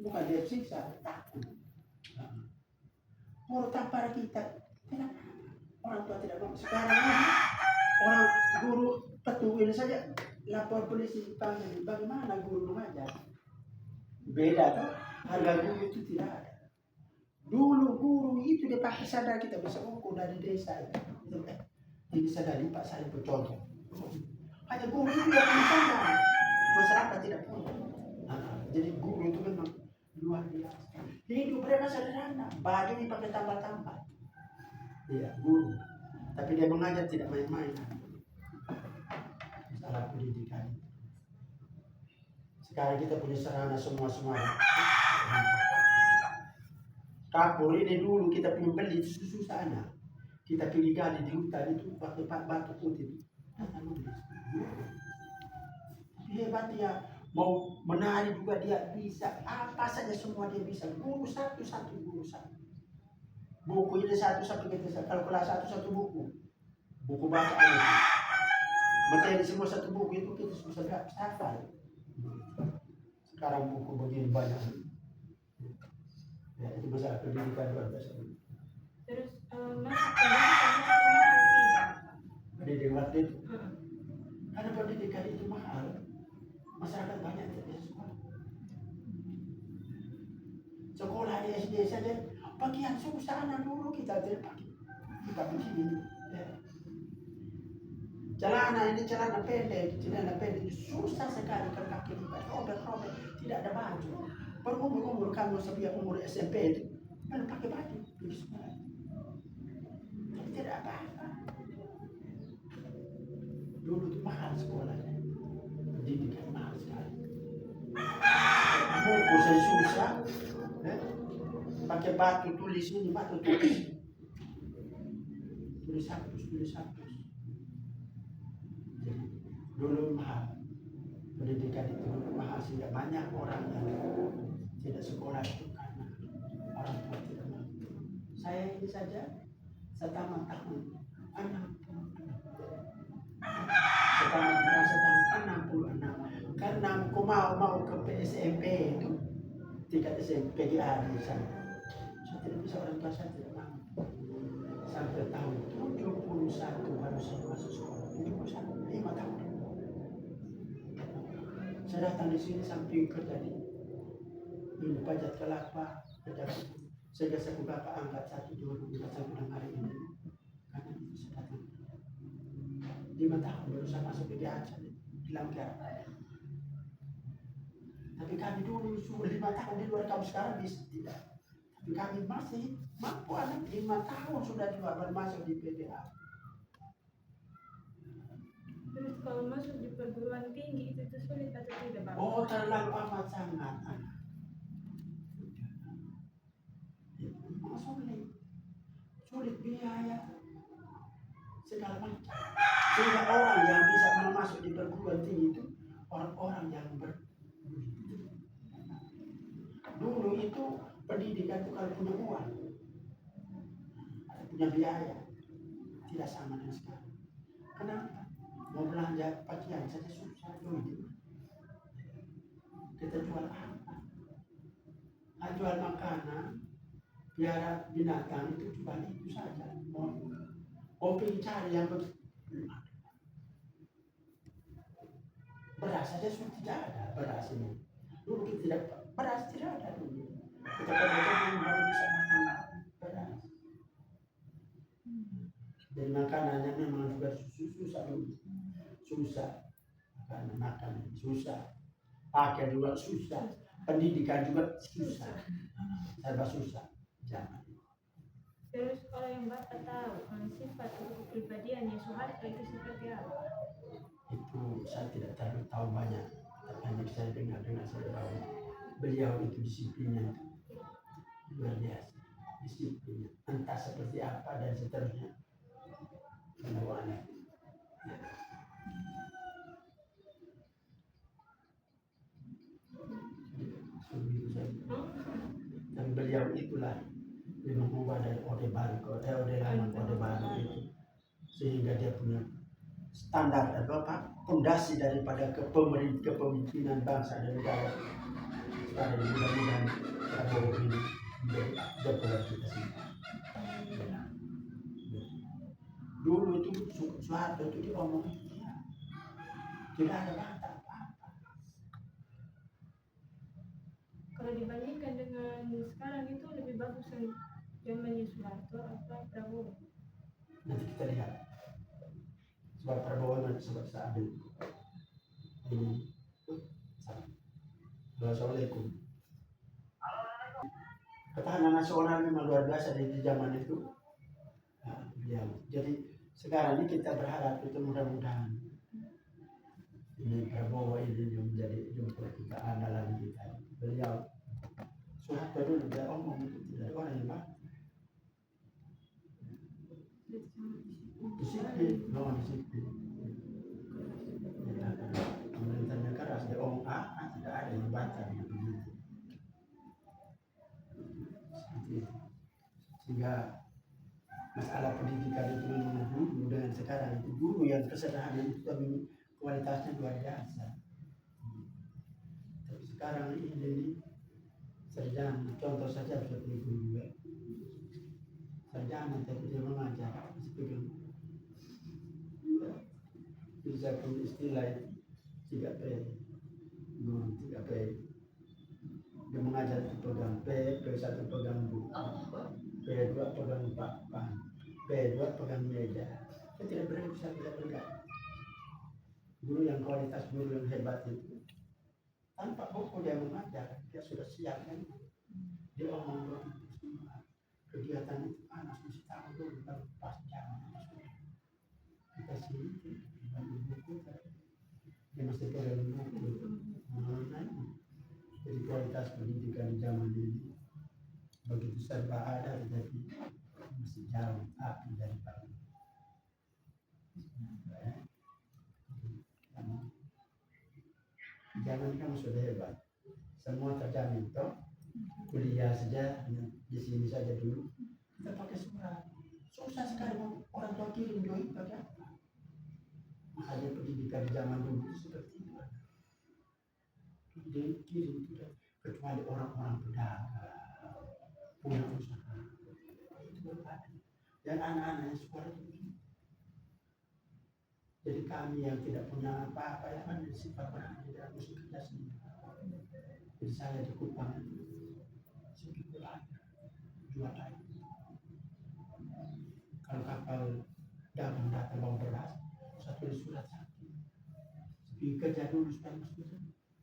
bukan dia siksa, takut. Mau tampar kita, tidak. Orang tua tidak mau. Sekarang ini orang guru petuin saja lapor polisi panggil. Bagaimana guru mengajar? Beda tuh. Harga guru itu tidak ada. Dulu guru itu dia pakai sadar kita bisa ukur dari desa. Ini sadar Pak saya bercontoh. Hanya guru itu yang punya sadar. Masyarakat tidak punya. Jadi guru itu memang luar biasa. Hidup mereka sederhana. Baju dipakai tambal-tambal. Iya, guru. Tapi dia mengajar tidak main-main. Salah pendidikan. Sekarang kita punya sarana semua. Kapur ini dulu kita punya beli susu sana. Kita pilih gali di hutan itu pakai batu putih. Hebat dia. Mau menari juga dia bisa. Apa saja semua dia bisa. Guru satu. Buku ini satu kita kalkulasi satu buku. Buku baca ini. Materi semua satu buku itu kita bisa hafal. Sekarang buku begini banyak. Ya, itu masalah pendidikan luar biasa. Terus pendidikan waktu itu. Karena pendidikan itu mahal. Masyarakat banyak tidak sekolah. Sekolah di SD saja bagian susah anak dulu kita pakai. Kita begini. Celana pendek susah sekali kalau kaki kita robek tidak ada baju. Berumur kamu setiap umur SMP itu kalau pakai baju di sekolah. Tapi tidak apa-apa. Dulu itu mahal sekolahnya. Pendidikan mahal sekali. Buku saya susah. Pakai batu tulis ini, batu tulis. Tulis hapus. Dulu mahal. Pendidikan itu dulu mahal sehingga banyak orang yang tidak sekolah itu karena orang tua tidak mampu. Saya ini saja setamat tahun 66. Karena aku mau ke SMP itu tingkat SMP di di sana. Saya tidak bisa, orang tua saya tidak mampu. Sampai tahun 71 harus saya masuk sekolah. 71, 5 tahun. Saya datang di sini samping kerja di ini pajak kelapa, sehingga saya bapak angkat 1, 2, 3 sampai hari ini. Karena itu saya datang 5 tahun baru saya masuk ke Gaza, bilang Gaza. Tapi kami dulu 5 tahun di luar, kamu sekarang bisa tidak. Tapi kami masih mampu, anak 5 tahun sudah juga masuk di PDA. Terus kalau masuk di perguruan tinggi itu sulit atau tidak, Pak? Oh, terlalu amat sangat. Sulit biaya segala macam. Sehingga orang yang bisa masuk di perguruan tinggi itu orang-orang yang dulu itu pendidikan itu kalau punya uang, punya biaya, tidak sama dengan sekarang. Kenapa? Mau belanja pakaian saja susah dulu. Kita jual apa? Jual makanan, biara binatang itu cuma itu saja. Mau cari yang beras saja sudah tidak ada beras ini. Dulu kita tidak beras tidak ada dulu. Kita baru bisa makan beras. Dan makanannya memang juga susah dulu. Susah. Makan susah. Pakai juga susah. Pendidikan juga susah. Serba susah. Jangan. Terus kalau yang Bapak tahu sifat kepribadiannya Soeharto itu seperti apa? Itu saya tidak terlalu tahu banyak. Tapi hanya saya dengar saya tahu beliau itu disiplinnya luar biasa. Disiplinnya entah seperti apa dan seterusnya. Semuanya. Dan beliau itulah yang mengubah dari Orde Baru ke Orde Lama ke Orde Baru itu, sehingga dia punya standar atau apa pondasi daripada kepemimpinan bangsa dan negara sekarang mudah-mudahan Prabowo ini menjadi jagoan kita semua. Dulu itu Soeharto itu diomongin tidak ada kata apa-apa. Kalau dibandingkan dengan sekarang itu lebih bagus yang zamannya Soeharto atau Prabowo? Nanti kita lihat. Sebab Prabowo nanti sebab saya ambil ini. Assalamualaikum. Ketahanan nasional memang luar biasa di zaman itu. Nah, jadi sekarang ini kita berharap itu mudah-mudahan ini Prabowo ini yang menjadi jemput kita andalan kita. Beliau Soeharto dulu dia omong itu tidak ada orang yang baik. Disiplin, disiplin. Pemerintahnya keras, dia omong tidak ada yang bantah begitu. Sehingga masalah pendidikan itu memang dulu dengan sekarang itu dulu yang kesederhanaan itu tapi kualitasnya luar biasa. Tapi sekarang ini sarjana, contoh saja seperti guru ya. Sarjana tapi dia mengajar sebagai bisa pun istilah 3P, guru 3P. Dia mengajar itu pegang P1 pegang buku, P2 pegang papan, P2 pegang meja. Dia tidak berani bisa bergerak. Guru yang kualitas guru yang hebat itu tanpa buku dia mengajar, dia sudah siap kan? Dia omong semua kegiatan itu anak mesti tahu dulu baru pas jam. Kita sini bagi buku dia mesti pegang buku. Jadi kualitas pendidikan di zaman ini begitu serba ada tetapi masih jauh api dari pagi. Zaman kamu sudah hebat, semua terjamin toh. Kuliah saja di sini saja dulu kita pakai surat. Susah sekali orang tua kirim duit pakai apa? Makanya pendidikan di zaman dulu itu seperti itu. Kirim tidak kecuali orang-orang pedagang punya usaha itu ada dan anak-anak yang sekolah itu. Jadi kami yang tidak punya apa-apa ya kan sifat orang tidak mesti kerja sendiri. Jadi saya di Kupang itu sedikit aja jual air. Kalau kapal dagang datang bawa beras, saya tulis surat sakit. Tapi kerja dulu supaya masuk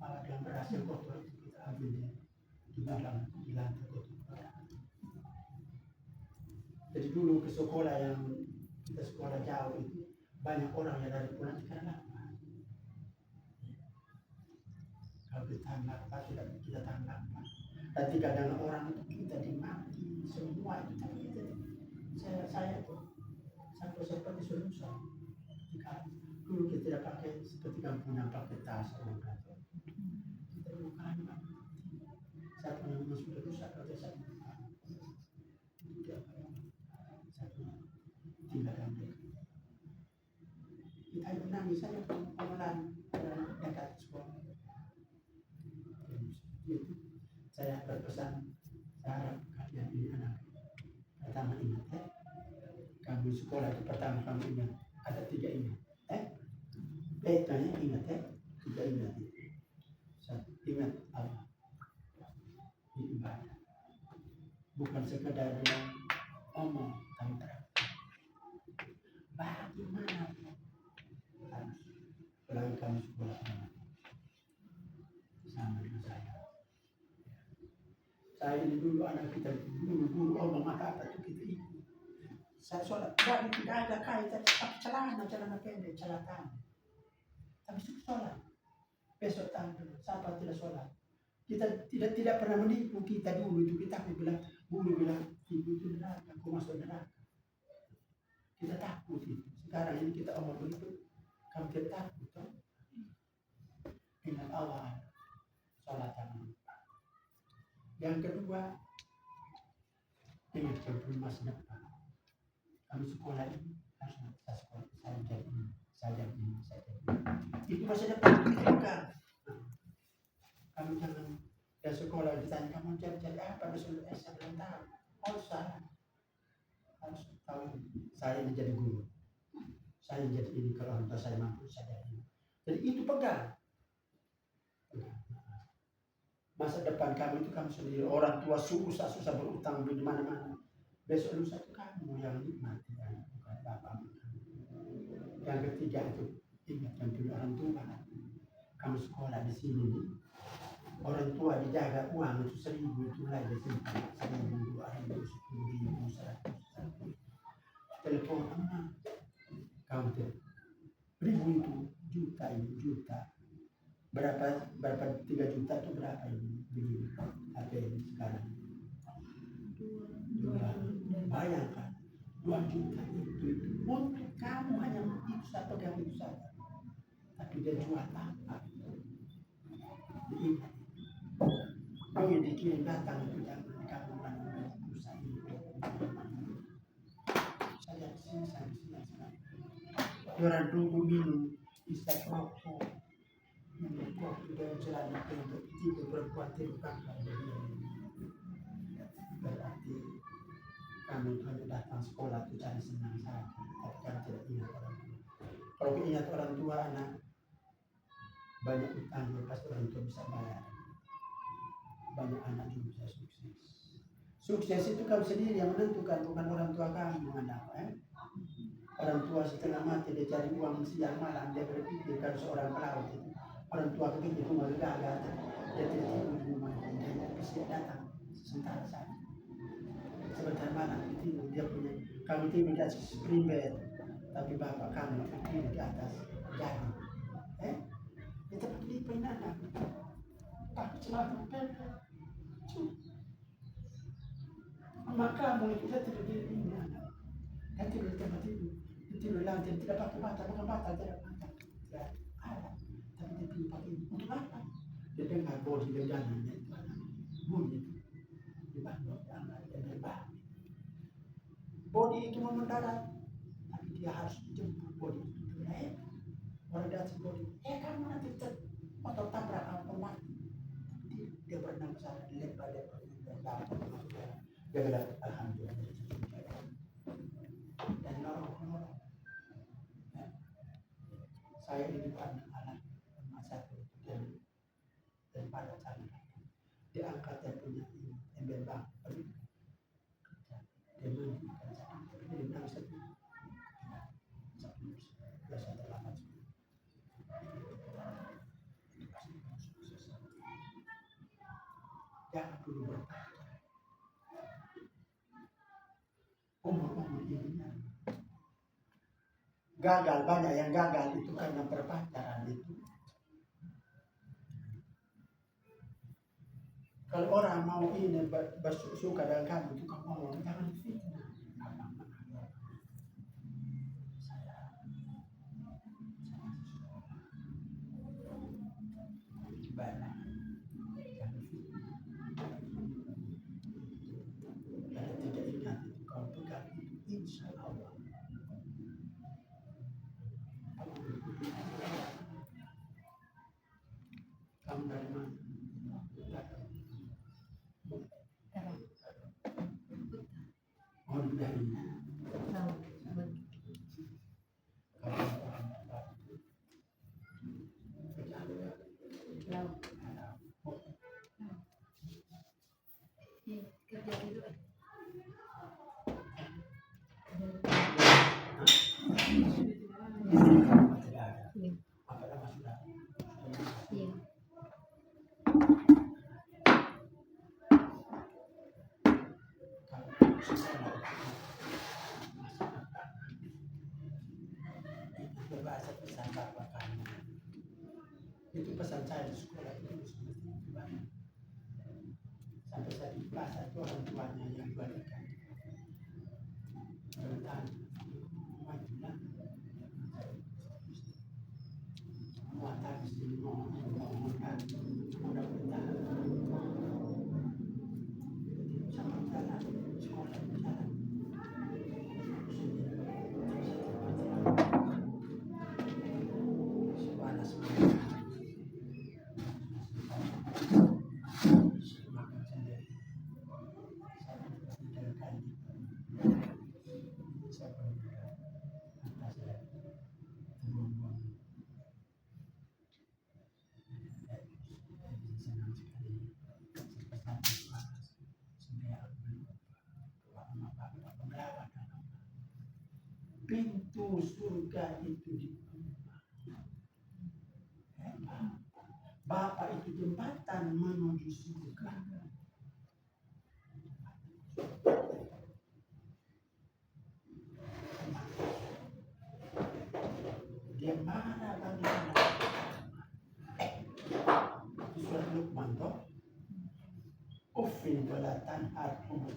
malah dengan beras yang kotor itu kita ambil di dalam di lantai kotor. Jadi dulu ke sekolah yang kita sekolah jauh itu banyak orang yang dari pulang karena apa? Kalau kita apa tidak kita tanggap. Nanti kadang orang itu kita dimaki semua itu tapi saya itu sampai seperti susah. Dulu kita tidak pakai seperti kampungnya pakai tas orang kata. Kita bukan saya punya sudah rusak kalau saya tidak tinggalkan dia. Kita menangis saja pengenalan dekat sekolah. Saya berpesan, saya harap kalian ini anak pertama ingat kamu sekolah itu pertama kamu ingat ada 3 ingat tanya ingat 3 ingat satu ingat Allah ibadah bukan sekedar dia omong tapi praktek. Bagaimana harus apalagi kamu sekolah sama dengan saya ini dulu anak kita dulu omong apa itu kita ikut. Saya sholat tidak ada kaitan pakai celana pendek celana tapi suka sholat besok tanggal siapa tidak sholat kita tidak pernah menipu kita dulu itu kita bilang ibu itu neraka aku masuk neraka kita takut itu. Sekarang ini kita omong begitu kamu tidak takut toh? Ingat Allah sholat yang kedua ingat sebelum masa depan kami sekolah ini harus saya sekolah saya jadi ini itu masa depan kita juga kami jangan Ke sekolah ditanya kamu cari apa besok saya bilang tahu. Harus tahu saya ini jadi guru. Saya jadi ini kalau orang tua saya mampu saya ini. Jadi itu pegang. Masa depan kamu itu kamu sendiri. Orang tua susah berutang di mana-mana. Besok lusa itu kamu yang nikmati, bukan bapak. Yang ketiga itu ingat yang dulu orang tua. Kamu sekolah di sini, orang tua dijaga uang itu 1.000 itu lagi simpan 1.000, 2.000, 10.000, 100. Telepon emak, kamu tuh 1.000 itu juta. Berapa 3 juta itu berapa ini? Begini, apa ini sekarang? 2. Bayangkan 2 juta itu untuk kamu hanya itu saya pegang itu saja. Tapi dia jual apa? Ingat. Oh yang dikirim datang itu jangan kamu mana usaha itu. Saya sini. Orang dulu minum isap rokok. Minum kopi dan celana pendek itu perempuan terbuka. Berarti kami hanya datang sekolah itu cari senang saja. Tapi kami tidak ingat orang tua. Kalau ingat orang tua anak banyak utang pasti orang tua bisa bayar. Banyak anak juga bisa sukses. Sukses itu kamu sendiri yang menentukan, bukan orang tua kamu mengandalkan. Orang tua setelah mati dia cari uang siang malam, dia berpikir kalau seorang pelaut itu orang tua begitu rumah gagal, dia tidak tidur di rumah, dia bisa datang sebentar saja. Sebentar malam tidur dia punya, kamu tidur di atas spring bed, tapi bapak kamu tidur di atas jarum. Kita pergi penana, pakai celana pendek. Maka mulai kita tidur di mana? Dan tidur di tempat tidur, tidur di lantai, tidak pakai mata, bukan mata, tidak mata, tidak ada. Tapi dia pilih pakai ini untuk apa? Dia dengar bodi dia jalannya itu ada bunyi di bawah dia terbang. Bodi itu mau mendarat, tapi dia harus jemput bodi itu. Orang di atas bodi, kamu nanti motor tabrak apa mati. Dia berenang ke sana, dilempar dia bilang alhamdulillah. Dan nolong. Saya ini anak masa itu dan pada sana diangkat dan punya ember bang dia mandi tapi dia bilang biasa terlambat jangan dulu bertanya umur ini gagal, banyak yang gagal itu karena perpacaran itu. Kalau orang mau ini bersuka dengan kamu itu kamu ngomong jangan fitnah. Baiklah, jangan fitnah. Karena tidak ingat itu kalau pegang itu insya Allah. Kamu dari mana? Oh dari bahasa pesan bapak kamu. Itu pesan saya di sekolah itu sampai saya di bahasa itu orang tuanya yang balikan. Bertahan, majulah. Muatan sini mohonkan, mudah bertahan. Sama jalan sekolah jalan. Sekolah pintu surga itu dibuka. Bapak itu jembatan menuju surga. Dia marah bagaimana? Di surat Luqman toh, Uffin wala tanharhum.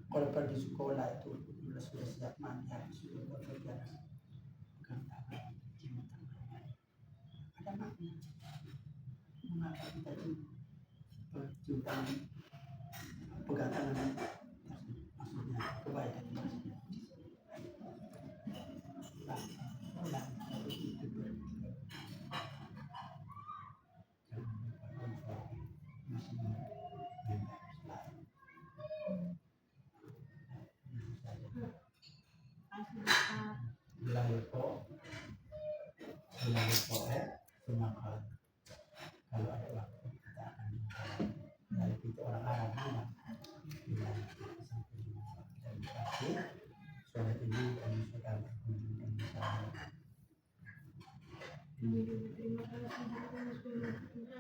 Kalau pergi sekolah itu sudah siap mandi, habis itu bekerja. Bukan tangan, cium tangan. Ada makna. Mengapa kita cium tangan, pegang tangan? Maksudnya kebaikan, maksudnya. Ulang, begitu berjuang. Bilang itu semakan kalau ada waktu kita akan dari itu orang Arab bilang sampai jumpa dan pasti sore ini kami sudah berkunjung di sana. Terima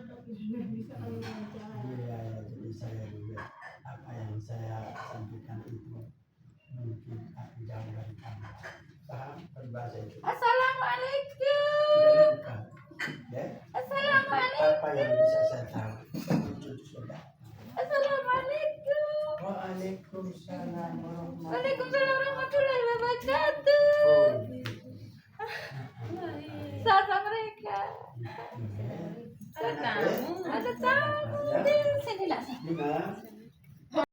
kasih bisa mengajar. Iya, jadi saya juga apa yang saya sampaikan itu mungkin akan jauh dari kamu. Paham peribahasa itu? Assalamualaikum. Tidak bukan. Ya? Assalamualaikum. Apa yang bisa saya tahu? Itu sudah. Assalamualaikum. Waalaikumsalam warahmatullahi Waalaikumsalam warahmatullahi wabarakatuh. Oh, Sapa mereka. iya. Ada tamu. Ada tamu. Saya tidak. Lima.